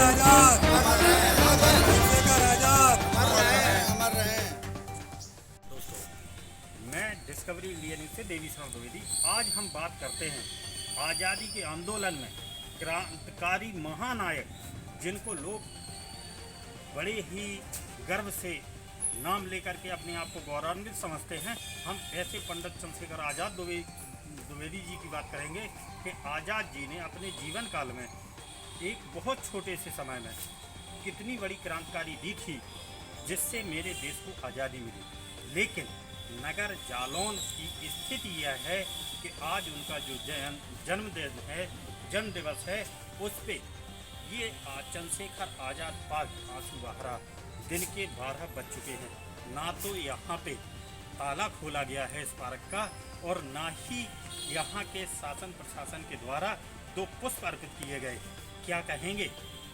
आजाद, चंद्रशेखर आजाद, अमर रहे। दोस्तों, मैं डिस्कवरी इंडिया न्यूज़ से देवी शरण द्विवेदी। आज हम बात करते हैं आज़ादी के आंदोलन में क्रांतिकारी महानायक जिनको लोग बड़े ही गर्व से नाम लेकर के अपने आप को गौरवान्वित समझते हैं। हम ऐसे पंडित चंद्रशेखर आज़ाद द्विवेदी जी की बात करेंगे कि आज़ाद जी ने अपने जीवन काल में एक बहुत छोटे से समय में कितनी बड़ी क्रांतिकारी दी थी जिससे मेरे देश को आज़ादी मिली। लेकिन नगर जालौन की स्थिति यह है कि आज उनका जो जन्म दिवस है उस पे ये चंद्रशेखर आज़ाद पार्क आंसू बहा दिन के 12 बज चुके हैं। ना तो यहाँ पे ताला खोला गया है इस पार्क का और ना ही यहाँ के शासन प्रशासन के द्वारा 2 पुष्प अर्पित किए गए। क्या कहेंगे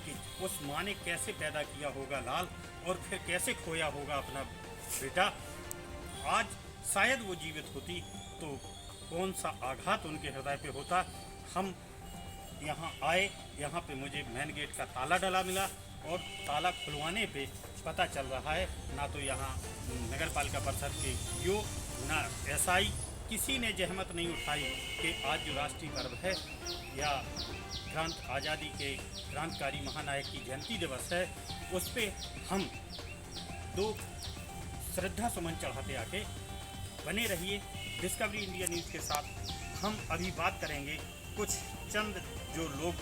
कि उस माँ ने कैसे पैदा किया होगा लाल और फिर कैसे खोया होगा अपना बेटा। आज शायद वो जीवित होती तो कौन सा आघात उनके हृदय पे होता। हम यहाँ आए, यहाँ पे मुझे मेन गेट का ताला डला मिला और ताला खुलवाने पे पता चल रहा है ना तो यहाँ नगर पालिका परिषद के ईओ ना एसआई किसी ने जहमत नहीं उठाई कि आज जो राष्ट्रीय पर्व है या आज़ादी के क्रांतिकारी महानायक की जयंती दिवस है उस पर हम 2 श्रद्धा सुमन चढ़ाते आके बने रहिए डिस्कवरी इंडिया न्यूज़ के साथ। हम अभी बात करेंगे कुछ चंद जो लोग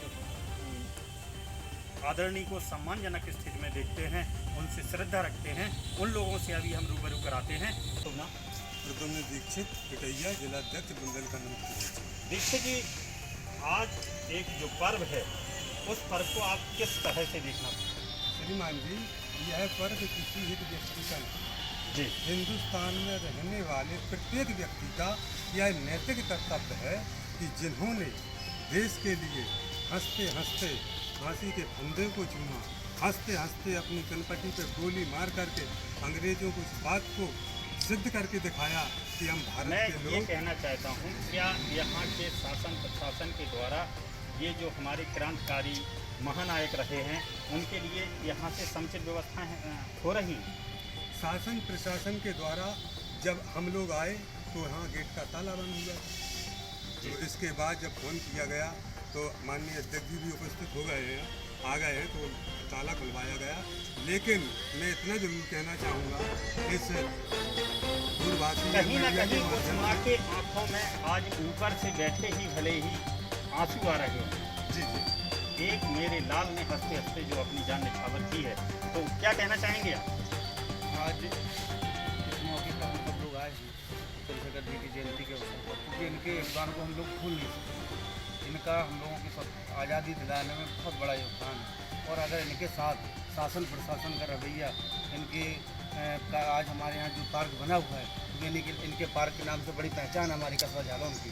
आदरणीय को सम्मानजनक स्थिति में देखते हैं, उनसे श्रद्धा रखते हैं, उन लोगों से अभी हम रूबरू कराते हैं। तो ना प्रद्युम्न दीक्षित पिटैया जिलाध्यक्ष बुंदेलखंड। दीक्षित जी, आज एक जो पर्व है उस पर्व को आप किस तरह से देखना? श्रीमान जी, यह पर्व किसी एक व्यक्ति का नहीं, जी हिंदुस्तान में रहने वाले प्रत्येक व्यक्ति का यह नैतिक कर्तव्य है कि जिन्होंने देश के लिए हंसते हंसते फांसी के फंदे को चूमा, हंसते हंसते अपनी कनपटी पर गोली मार करके अंग्रेजों को इस बात को सिद्ध करके दिखाया कि हम भारत के लोग। ये कहना चाहता हूँ, क्या यहाँ के शासन प्रशासन के द्वारा ये जो हमारे क्रांतिकारी महानायक रहे हैं उनके लिए यहाँ से समुचित व्यवस्थाएं हो रही? शासन प्रशासन के द्वारा जब हम लोग आए तो यहाँ गेट का ताला बंद हुआ। तो इसके बाद जब फोन किया गया तो माननीय अध्यक्ष जी भी उपस्थित हो गए हैं, आ गए हैं, तो ताला खुलवाया गया। लेकिन मैं इतना जरूर कहना चाहूँगा इस दूरभाषी कहीं ना कहीं उस माँ के आंखों में आज ऊपर से बैठे ही भले ही आंसू आ रहे हैं। जी जी, एक मेरे लाल ने हंसते हंसते जो अपनी जान निछावर की है, तो क्या कहना चाहेंगे आप? आज इस मौके पर हम सब लोग आए हैं चंद्रशेखर जी की जयंती के अवसर पर, क्योंकि इनके योगदान को हम लोग भूल नहीं सकते। इनका हम लोगों की सब आज़ादी दिलाने में बहुत बड़ा योगदान है। और अगर इनके साथ शासन प्रशासन का रवैया, इनके आज हमारे यहाँ जो पार्क बना हुआ है, यानी कि इनके पार्क के नाम से बड़ी पहचान हमारी कस्बा जालौन की,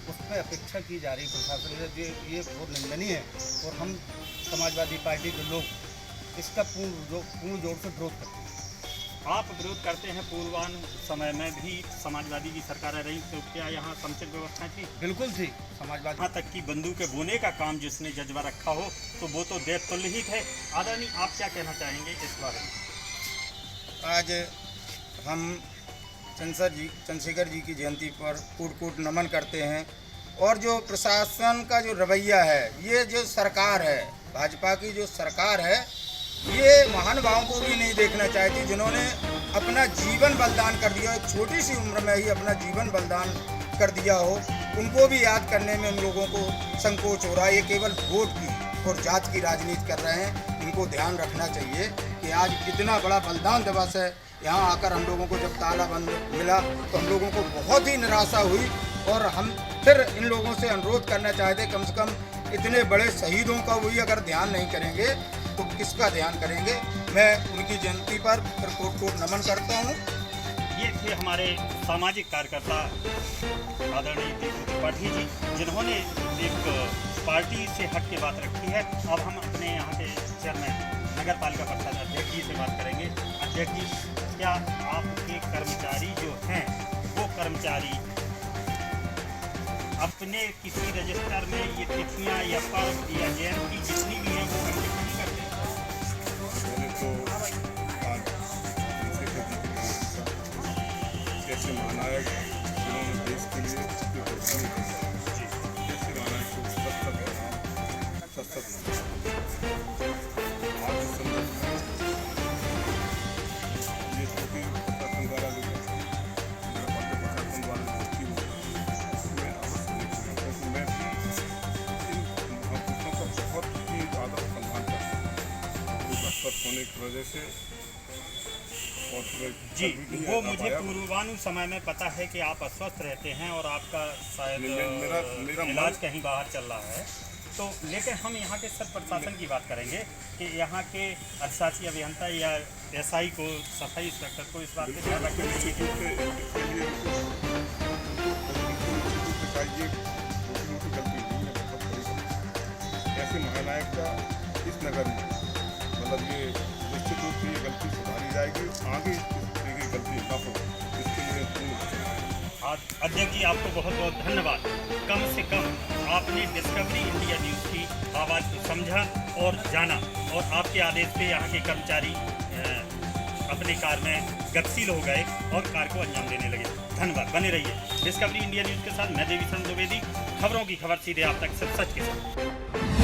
उस पर अपेक्षा की जा रही प्रशासन से, ये बहुत निंदनीय है। और हम समाजवादी पार्टी के लोग इसका पूर्ण जोर से विरोध करते हैं। आप विरोध करते हैं, पूर्वान समय में भी समाजवादी की सरकारें रही, तो क्या यहाँ समुचित व्यवस्था थी? बिल्कुल थी। समाजवादी यहाँ तक कि बंदूकें बोने का काम जिसने जज्बा रखा हो तो वो तो देव तुल्य ही थे। आदरणीय, आप क्या कहना चाहेंगे इस बारे में? आज हम चंद्रशेखर जी की जयंती पर कूट नमन करते हैं। और जो प्रशासन का जो रवैया है, ये जो सरकार है, भाजपा की जो सरकार है, ये महानुभावों को भी नहीं देखना चाहती जिन्होंने अपना जीवन बलिदान कर दिया, एक छोटी सी उम्र में ही अपना जीवन बलिदान कर दिया हो, उनको भी याद करने में उन लोगों को संकोच हो रहा है। ये केवल वोट की और जात की राजनीति कर रहे हैं। इनको ध्यान रखना चाहिए कि आज कितना बड़ा बलिदान दिवस है। यहाँ आकर हम लोगों को जब ताला बंद मिला तो हम लोगों को बहुत ही निराशा हुई और हम फिर इन लोगों से अनुरोध करना चाहते कम से कम इतने बड़े शहीदों का वही अगर ध्यान नहीं करेंगे तो किसका ध्यान करेंगे। मैं उनकी जयंती पर फिर कोट नमन करता हूँ। ये थे हमारे सामाजिक कार्यकर्ता आदरणीय दीपू त्रिपाठी जी, जिन्होंने एक पार्टी से हट के बात रखी है। अब हम अपने यहाँ के चेयरमैन नगर पालिका परिषद अध्यक्ष जी से बात करेंगे। अध्यक्ष जी, क्या आपके कर्मचारी जो हैं वो कर्मचारी अपने किसी रजिस्टर में ये तिथियां या पर्व या जयंती जितनी भी हैं वो कंप्लीट नहीं करते? पहले तो आज चंद्रशेखर जी की जयंती कैसे महानायक जिन्होंने देश के लिए अपनी कुर्बानी दी, कैसे महानायक को सशक्त बनाओ, सशक्त आज इस संदर्भ में ये छोटी प्रशासन द्वारा जो प्रशासन द्वारा जो मैं अवश्य देखूँगा, क्योंकि मैं भी इन महापुरुषों का बहुत ही ज़्यादा सम्मान करता हूँ। वो अस्वस्थ होने की वजह से और जी, वो मुझे पूर्वानु समय में पता है कि आप अस्वस्थ रहते हैं और आपका शायद मेरा इलाज कहीं बाहर चल रहा है। तो लेकिन हम यहाँ के सब प्रशासन की बात करेंगे कि यहाँ के अधिशासी अभियंता या एसआई को, सफाई इंस्पेक्टर को इस बात पे ध्यान रखना चाहिए कि ऐसे महानायक का इस नगर में मतलब ये निश्चित रूप से ये गलती सुधारी जाएगी, आगे इस तरह की गलती न हो, इसके लिए पूर्ण अध्यक्ष जी आपको बहुत बहुत धन्यवाद। कम से कम आपने डिस्कवरी इंडिया न्यूज़ की आवाज़ को समझा और जाना, और आपके आदेश पे यहाँ के कर्मचारी अपने कार्य में गतिशील हो गए और कार्य को अंजाम देने लगे। धन्यवाद, बने रहिए डिस्कवरी इंडिया न्यूज़ के साथ। मैं देवी चंद द्विवेदी, खबरों की खबर सीधे आप तक सच के साथ।